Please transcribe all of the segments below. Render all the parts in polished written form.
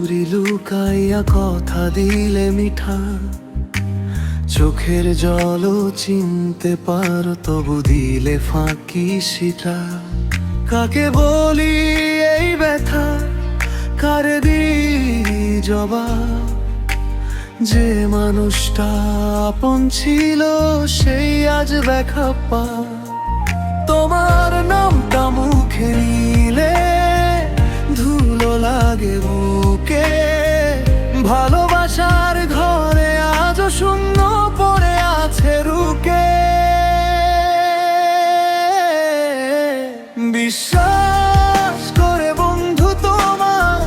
চুরি লুকাইয়া কথা দিলে মিঠা, চোখের জলও চিনতে পারো তবু দিলে ফাঁকি সেটা। কাকে বলি এই ব্যথা, কারে দি জবাব? যে মানুষটা আপন ছিল সেই আজ দেখা পা। তোমার নামটা মুখে নিলে ধুলো লাগে বুকে, ভালোবাসার ঘরে আজও শূন্য পড়ে আছে রুকে। বিশ্বাস করে বন্ধু তোমায়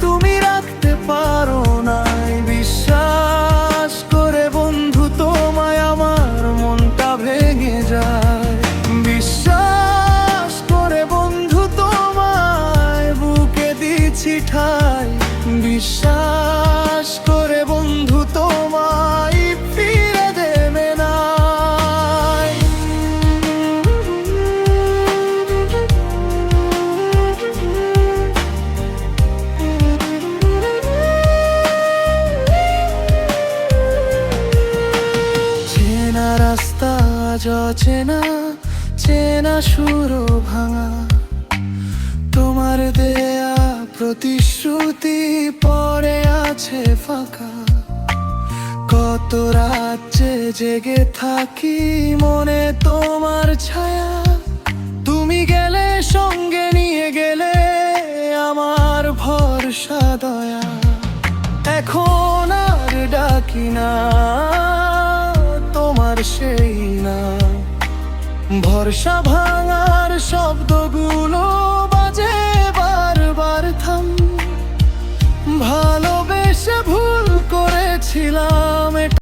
তুমি রাখতে পারো নাই, বিশ্বাস করে বন্ধু তোমায় আমার মনটা ভেঙে যায়। বিশ্বাস করে বন্ধু তোমায় বুকে দিচ্ছি ঠাই, বিশ্বাস করে বন্ধু তোমায় ফিরে দেবে না। চেনা রাস্তা আজ অচেনা, চেনা সুরও ভাঙা, তোমার দেয়া প্রতিশ্রুতি পড়ে আছে ফাঁকা। কত রাজ্যে জেগে থাকি মনে তোমার ছায়া, তুমি গেলে সঙ্গে নিয়ে গেলে আমার ভরসা দয়া। এখন আর ডাকি না তোমার সেই না, ভরসা ভাঙার শব্দগুলো বাজে বারবার থাম। ভালোবেসে ভুল করেছিলাম